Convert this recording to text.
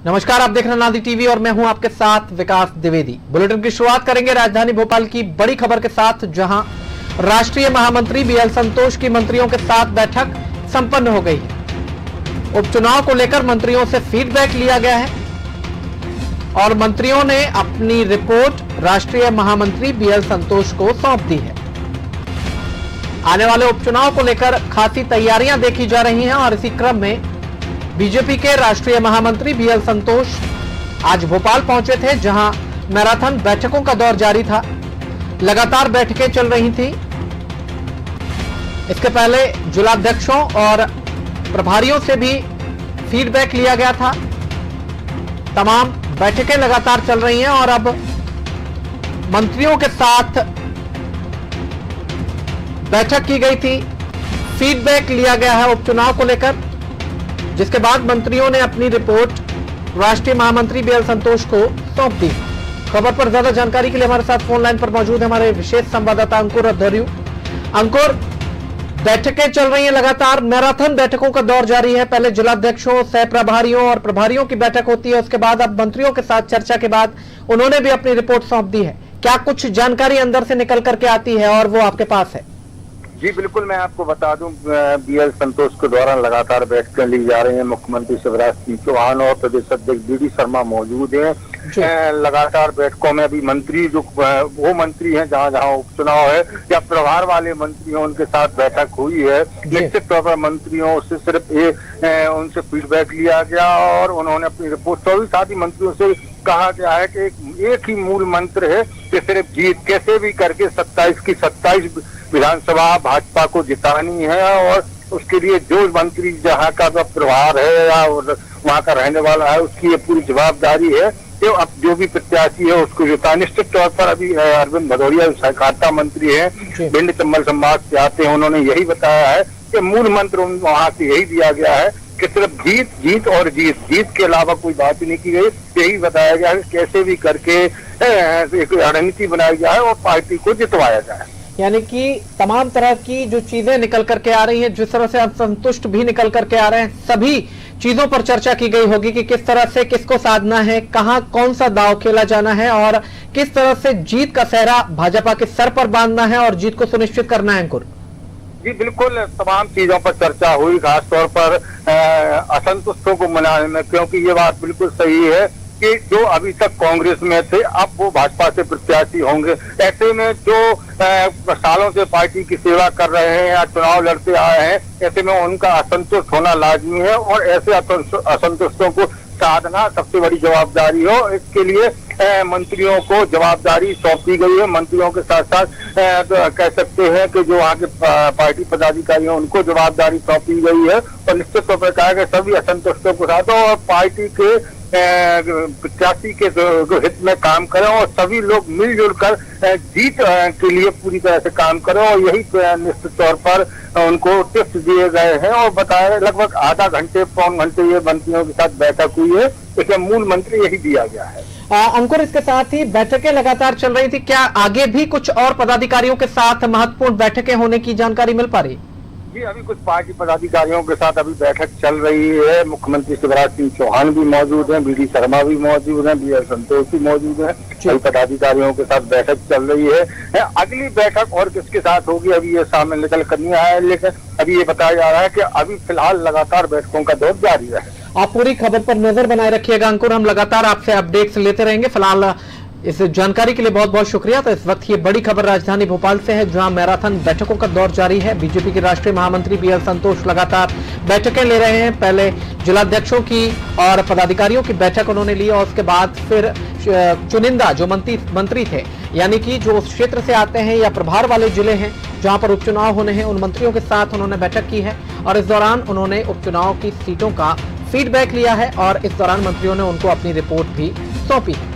नमस्कार, आप देख रहे हैं नादी टीवी और मैं हूं आपके साथ विकास द्विवेदी। बुलेटिन की शुरुआत करेंगे राजधानी भोपाल की बड़ी खबर के साथ, जहां राष्ट्रीय महामंत्री बीएल संतोष की मंत्रियों के साथ बैठक संपन्न हो गई है। उपचुनाव को लेकर मंत्रियों से फीडबैक लिया गया है और मंत्रियों ने अपनी रिपोर्ट राष्ट्रीय महामंत्री बीएल संतोष को सौंप दी है। आने वाले उपचुनाव को लेकर खासी तैयारियां देखी जा रही हैं और इसी क्रम में बीजेपी के राष्ट्रीय महामंत्री बीएल संतोष आज भोपाल पहुंचे थे, जहां मैराथन बैठकों का दौर जारी था। लगातार बैठकें चल रही थी। इसके पहले जिलाध्यक्षों और प्रभारियों से भी फीडबैक लिया गया था। तमाम बैठकें लगातार चल रही हैं और अब मंत्रियों के साथ बैठक की गई थी। फीडबैक लिया गया है उपचुनाव को लेकर, जिसके बाद मंत्रियों ने अपनी रिपोर्ट राष्ट्रीय महामंत्री बीएल संतोष को सौंप दी। खबर पर ज्यादा जानकारी के लिए हमारे साथ फोन लाइन पर मौजूद है हमारे विशेष संवाददाता अंकुर अध्वर्यु। अंकुर, बैठकें चल रही हैं लगातार, मैराथन बैठकों का दौर जारी है। पहले जिलाध्यक्षों, सह प्रभारियों और प्रभारियों की बैठक होती है, उसके बाद अब मंत्रियों के साथ चर्चा के बाद उन्होंने भी अपनी रिपोर्ट सौंप दी है। क्या कुछ जानकारी अंदर से निकल करके आती है और वो आपके पास है? जी बिल्कुल, मैं आपको बता दूं, बीएल संतोष के दौरान लगातार बैठकें ली जा रही हैं। मुख्यमंत्री शिवराज सिंह चौहान और प्रदेश अध्यक्ष बीडी शर्मा मौजूद हैं। लगातार बैठकों में अभी मंत्री जो वो मंत्री हैं जहां जहां उपचुनाव है या प्रभार वाले मंत्री हैं, उनके साथ बैठक हुई है। निश्चित तौर पर मंत्रियों से सिर्फ उनसे फीडबैक लिया गया और उन्होंने अपनी रिपोर्ट सभी साथी मंत्रियों से कहा गया है कि एक ही मूल मंत्र है कि सिर्फ जीत कैसे भी करके 27 की 27 विधानसभा भाजपा को जितानी है और उसके लिए जो मंत्री जहाँ का प्रभार है या वहाँ का रहने वाला है उसकी ये पूरी जवाबदारी है कि अब जो भी प्रत्याशी है उसको जिता। निश्चित तौर पर अभी अरविंद भदौरिया सहकारिता मंत्री हैं, भिंड चंबल संभाग से आते हैं, उन्होंने यही बताया है कि मूल मंत्र वहाँ से यही दिया गया है कि सिर्फ जीत जीत और जीत के अलावा कोई बात ही नहीं की गई। यही बताया गया है कैसे भी करके एक रणनीति बनाई जाए और पार्टी को जितवाया जाए। यानी कि तमाम तरह की जो चीजें निकल करके आ रही हैं, जिस तरह से असंतुष्ट भी निकल करके आ रहे हैं, सभी चीजों पर चर्चा की गई होगी कि किस तरह से किसको साधना है, कहां कौन सा दांव खेला जाना है और किस तरह से जीत का सेहरा भाजपा के सर पर बांधना है और जीत को सुनिश्चित करना है। अंकुर जी बिल्कुल, तमाम चीजों पर चर्चा हुई, खासतौर पर असंतुष्टों को मनाने में, क्योंकि ये बात बिल्कुल सही है कि जो अभी तक कांग्रेस में थे अब वो भाजपा से प्रत्याशी होंगे। ऐसे में जो सालों से पार्टी की सेवा कर रहे हैं या चुनाव लड़ते आए हैं, ऐसे में उनका असंतुष्ट होना लाजमी है और ऐसे असंतुष्टों को साधना सबसे बड़ी जवाबदारी हो। इसके लिए मंत्रियों को जवाबदारी सौंपी गई है। मंत्रियों के साथ साथ कह सकते हैं कि जो वहाँ के पार्टी पदाधिकारी हैं उनको जवाबदारी सौंपी गई है और निश्चित तौर पर कहा कि सभी असंतुष्टों को साथ और पार्टी के प्रत्याशी के हित में काम करें और सभी लोग मिलजुल कर जीत के लिए पूरी तरह से काम करें। और यही निश्चित तौर पर उनको टिप्स दिए गए हैं और बताया। लगभग आधा घंटे पौन घंटे ये मंत्रियों के साथ बैठक हुई है, इसमें मूल मंत्र यही दिया गया है। अंकुर, इसके साथ ही बैठकें लगातार चल रही थी, क्या आगे भी कुछ और पदाधिकारियों के साथ महत्वपूर्ण बैठकें होने की जानकारी मिल पा रही? जी अभी कुछ पार्टी पदाधिकारियों के साथ अभी बैठक चल रही है। मुख्यमंत्री शिवराज सिंह चौहान भी मौजूद हैं, बीडी शर्मा भी मौजूद हैं, बीएल संतोष भी मौजूद हैं। कई पदाधिकारियों के साथ बैठक चल रही है। अगली बैठक और किसके साथ होगी अभी ये सामने निकल कर नहीं आया है, लेकिन अभी ये बताया जा रहा है कि अभी फिलहाल लगातार बैठकों का दौर जारी है। आप पूरी खबर पर नजर बनाए रखिएगा अंकुर, हम लगातार आपसे अपडेट्स लेते रहेंगे। फिलहाल इस जानकारी के लिए बहुत बहुत शुक्रिया। तो इस वक्त ये बड़ी खबर राजधानी भोपाल से है, जहां मैराथन बैठकों का दौर जारी है। बीजेपी के राष्ट्रीय महामंत्री बीएल संतोष लगातार बैठकें ले रहे हैं। पहले जिलाध्यक्षों की और पदाधिकारियों की बैठक उन्होंने ली और उसके बाद फिर चुनिंदा जो मंत्री थे, यानी कि जो उस क्षेत्र से आते हैं या प्रभार वाले जिले हैं जहां पर उपचुनाव होने हैं, उन मंत्रियों के साथ उन्होंने बैठक की है और इस दौरान उन्होंने उपचुनाव की सीटों का फीडबैक लिया है और इस दौरान मंत्रियों ने उनको अपनी रिपोर्ट भी सौंपी है।